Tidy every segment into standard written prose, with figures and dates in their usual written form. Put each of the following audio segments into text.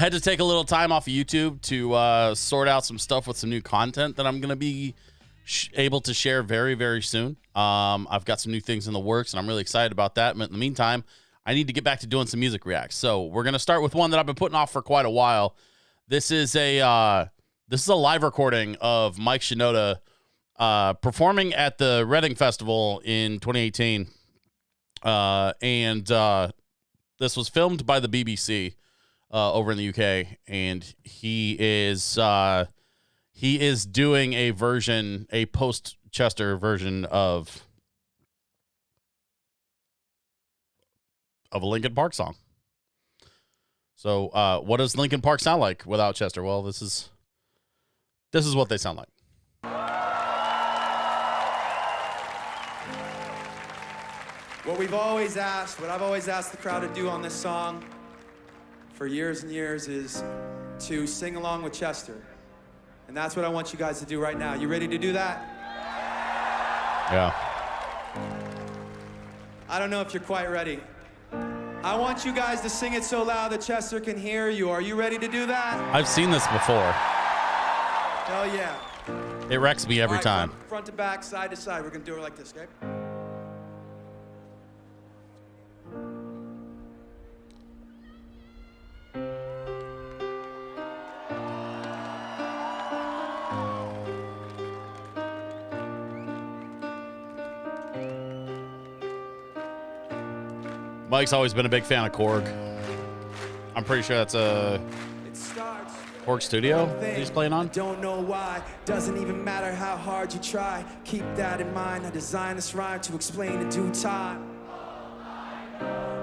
had to take a little time off of YouTube to sort out some stuff with some new content that I'm going to be able to share very, very soon. I've got some new things in the works, and I'm really excited about that. But in the meantime, I need to get back to doing some music reacts. So we're going to start with one that I've been putting off for quite a while. This is a live recording of Mike Shinoda performing at the Reading Festival in 2018. This was filmed by the BBC over in the UK, and he is doing a post-Chester version of a Linkin Park song. So what does Linkin Park sound like without Chester? Well, this is what they sound like. What I've always asked the crowd to do on this song for years and years is to sing along with Chester. And that's what I want you guys to do right now. You ready to do that? Yeah. I don't know if you're quite ready. I want you guys to sing it so loud that Chester can hear you. Are you ready to do that? I've seen this before. Hell yeah. It wrecks me every right, time. Front to back, side to side. We're going to do it like this, okay? Mike's always been a big fan of Korg. I'm pretty sure that's a Korg studio that he's playing on. Don't know why, doesn't even matter how hard you try. Keep that in mind, I designed this rhyme to explain in due time.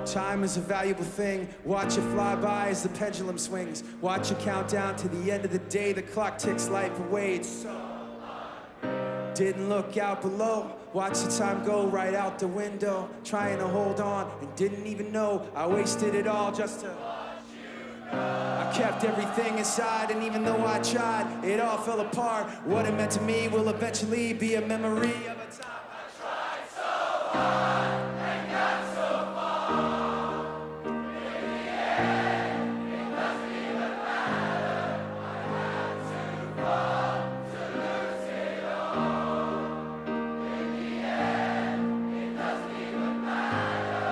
Time is a valuable thing, watch it fly by as the pendulum swings. Watch it count down to the end of the day, the clock ticks life away. It's so didn't look out below, watch the time go right out the window. Trying to hold on and didn't even know I wasted it all just to watch you go. I kept everything inside, and even though I tried, it all fell apart. What it meant to me will eventually be a memory of a time I tried so hard and got so far. In the end, it doesn't even matter. I had to fall to lose it all. In the end, it doesn't even matter.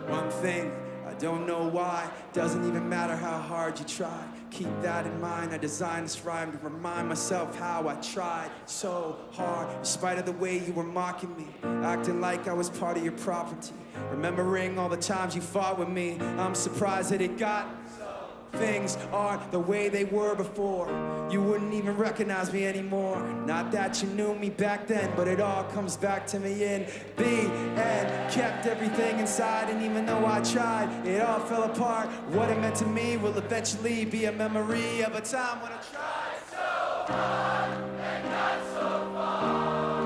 One thing, I don't know why, doesn't even matter how hard you try. Keep that in mind, I designed this rhyme to remind myself how I tried so hard, in spite of the way you were mocking me, acting like I was part of your property, remembering all the times you fought with me. I'm surprised that it got so. Things aren't the way they were before. You wouldn't even recognize me anymore. Not that you knew me back then, but it all comes back to me in the end. Kept everything inside, and even though I tried, it all fell apart. What it meant to me will eventually be a memory of a time when I tried so hard and got so far.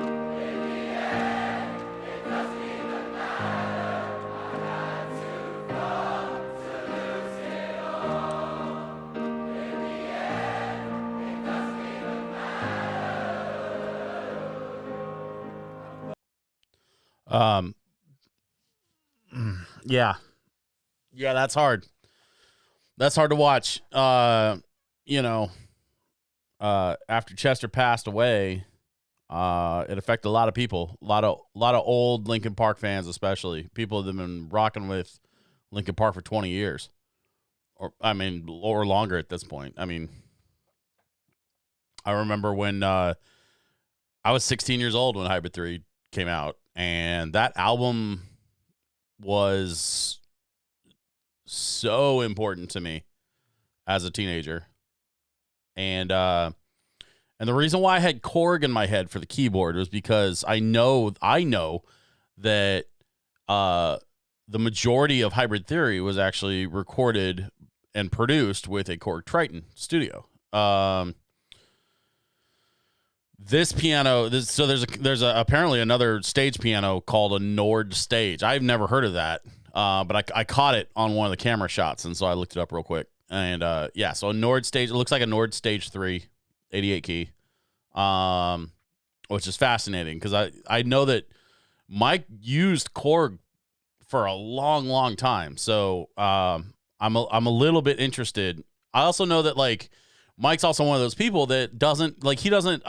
In the end, it doesn't even matter. I had to fall to lose it all. In the end, it doesn't even matter. Yeah, that's hard. That's hard to watch. After Chester passed away, it affected a lot of people, a lot of old Linkin Park fans, especially people that have been rocking with Linkin Park for 20 years, or longer at this point. I mean, I remember when I was 16 years old when Hybrid 3 came out, and that album was so important to me as a teenager. And the reason why I had Korg in my head for the keyboard was because I know that the majority of Hybrid Theory was actually recorded and produced with a Korg Triton studio. This piano, there's apparently another stage piano called a Nord stage. I've never heard of that, but I caught it on one of the camera shots, and so I looked it up real quick. And so a Nord stage, it looks like a Nord Stage 3, 88 key, which is fascinating because I know that Mike used Korg for a long, long time. So I'm a little bit interested. I also know that like Mike's also one of those people that doesn't like he doesn't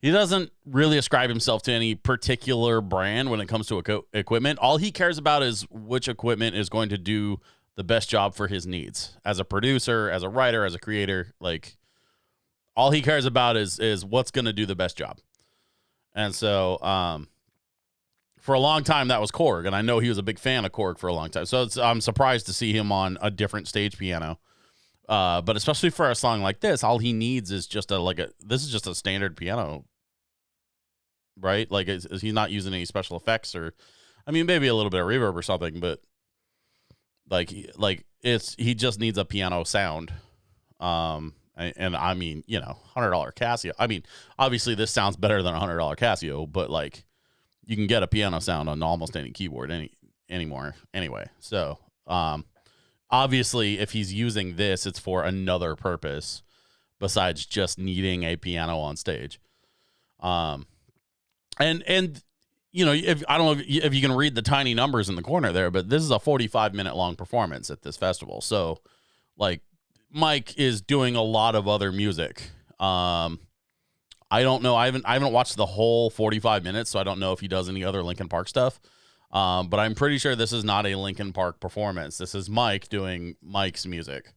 he doesn't really ascribe himself to any particular brand when it comes to equipment. All he cares about is which equipment is going to do the best job for his needs as a producer, as a writer, as a creator. Like all he cares about is what's going to do the best job. And so for a long time that was Korg, and I know he was a big fan of Korg for a long time. So I'm surprised to see him on a different stage piano. But especially for a song like this, all he needs is just this is just a standard piano, right? Like is he's not using any special effects or, I mean, maybe a little bit of reverb or something, but like he just needs a piano sound. And I mean, you know, $100 Casio. I mean, obviously this sounds better than a $100 Casio, but like you can get a piano sound on almost any keyboard anymore anyway. So, obviously, if he's using this, it's for another purpose besides just needing a piano on stage. And you know, I don't know if you can read the tiny numbers in the corner there, but this is a 45-minute long performance at this festival. So, like, Mike is doing a lot of other music. I don't know. I haven't watched the whole 45 minutes, so I don't know if he does any other Linkin Park stuff. But I'm pretty sure this is not a Linkin Park performance. This is Mike doing Mike's music.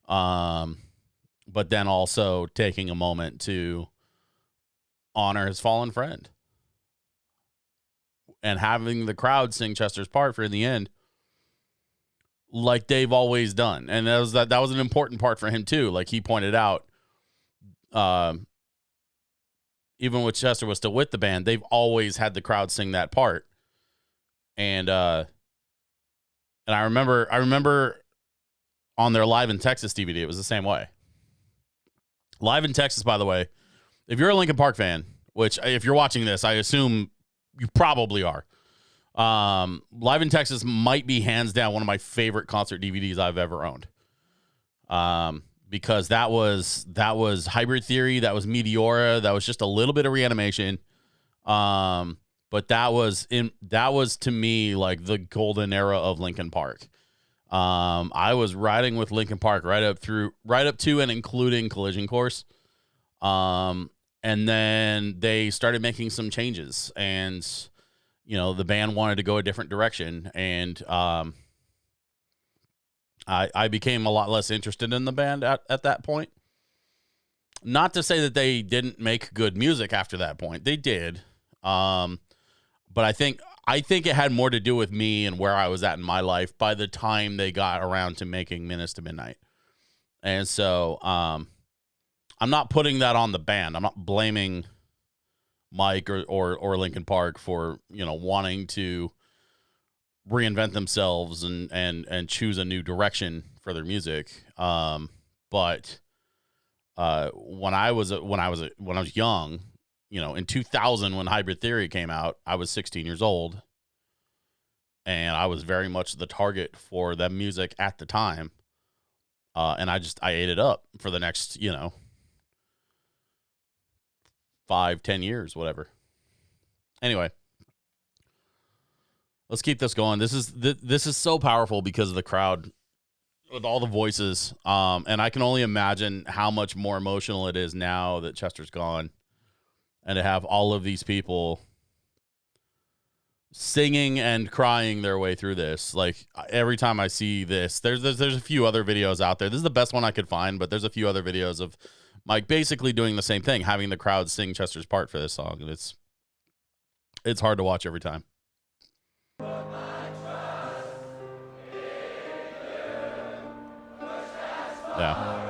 But then also taking a moment to honor his fallen friend and having the crowd sing Chester's part for in the end, like they've always done. And that was an important part for him too. Like he pointed out, even when Chester was still with the band, they've always had the crowd sing that part. And I remember on their Live in Texas DVD, it was the same way. Live in Texas, by the way, if you're a Linkin Park fan, which if you're watching this, I assume you probably are. Live in Texas might be hands down one of my favorite concert DVDs I've ever owned. Because that was Hybrid Theory, that was Meteora, that was just a little bit of Reanimation. But that was to me like the golden era of Linkin Park. I was riding with Linkin Park right up to and including Collision Course. And then they started making some changes, and you know, the band wanted to go a different direction, and I became a lot less interested in the band at that point. Not to say that they didn't make good music after that point. They did. But I think it had more to do with me and where I was at in my life by the time they got around to making Menace to Midnight. And so I'm not putting that on the band. I'm not blaming Mike or Linkin Park for, you know, wanting to reinvent themselves and choose a new direction for their music. But when I was young, you know, in 2000 when Hybrid Theory came out, I was 16 years old, and I was very much the target for that music at the time. And I ate it up for the next, you know, 5-10 years, whatever. Anyway, let's keep this going. This is so powerful because of the crowd with all the voices. And I can only imagine how much more emotional it is now that Chester's gone, and to have all of these people singing and crying their way through this. Like every time I see this, there's a few other videos out there. This is the best one I could find, but there's a few other videos of Mike basically doing the same thing, having the crowd sing Chester's part for this song. And it's hard to watch every time. Yeah.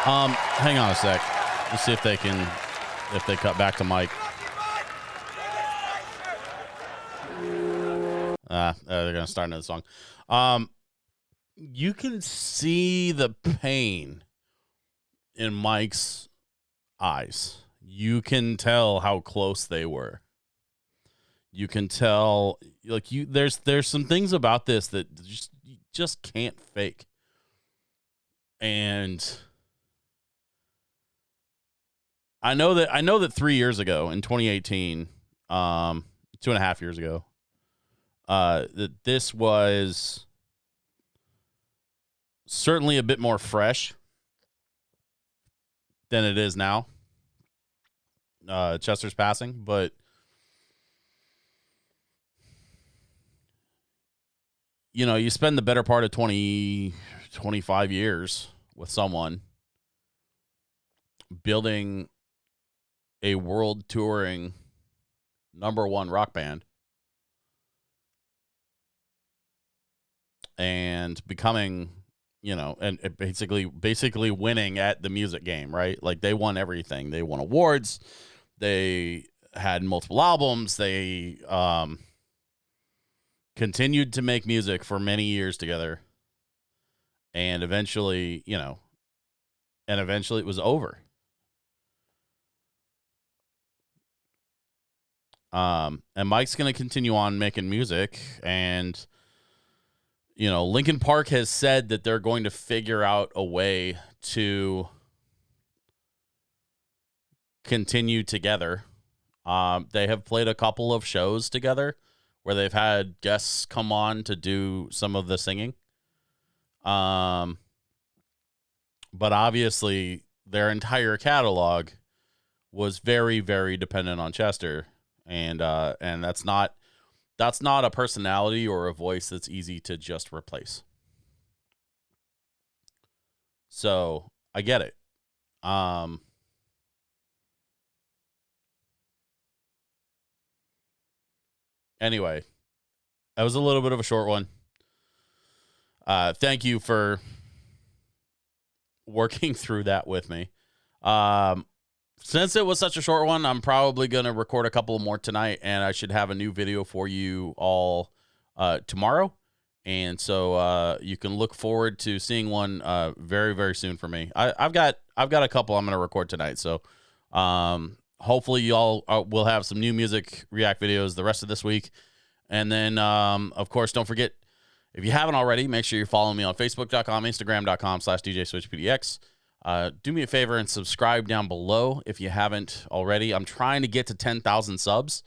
Hang on a sec. Let's see if they cut back to Mike. They're gonna start another song. You can see the pain in Mike's eyes. You can tell how close they were. You can tell, like, there's some things about this that you just can't fake. And I know that 3 years ago in 2018, 2.5 years ago, that this was certainly a bit more fresh than it is now. Chester's passing, but you know, you spend the better part of 25 years with someone building a world touring #1 rock band and becoming, you know, and basically winning at the music game, right? Like, they won everything. They won awards. They had multiple albums. They continued to make music for many years together. And eventually, you know, it was over. And Mike's going to continue on making music. And, you know, Linkin Park has said that they're going to figure out a way to continue together. They have played a couple of shows together where they've had guests come on to do some of the singing. But obviously their entire catalog was very, very dependent on Chester. And that's not a personality or a voice that's easy to just replace. So I get it. Anyway, that was a little bit of a short one. Thank you for working through that with me. Since it was such a short one, I'm probably going to record a couple more tonight, and I should have a new video for you all tomorrow. And so you can look forward to seeing one very, very soon for me. I've got a couple I'm going to record tonight. So hopefully y'all will have some new music react videos the rest of this week. And then, of course, don't forget, if you haven't already, make sure you're following me on Facebook.com, Instagram.com/DJSwitchPDX. Do me a favor and subscribe down below if you haven't already. I'm trying to get to 10,000 subs.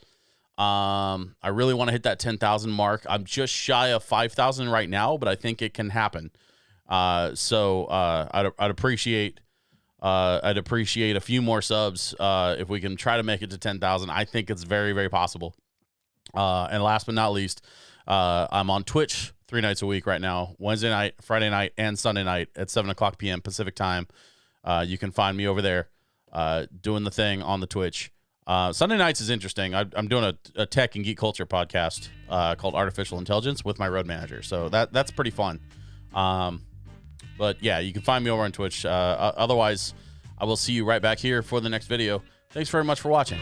I really want to hit that 10,000 mark. I'm just shy of 5,000 right now, but I think it can happen. So I'd appreciate a few more subs if we can try to make it to 10,000. I think it's very, very possible. And last but not least, I'm on Twitch 3 nights a week right now, Wednesday night, Friday night, and Sunday night at 7:00 p.m. Pacific time. You can find me over there doing the thing on the Twitch. Sunday nights is interesting. I'm doing a tech and geek culture podcast called Artificial Intelligence with my road manager. So that's pretty fun. But yeah, you can find me over on Twitch. Otherwise, I will see you right back here for the next video. Thanks very much for watching.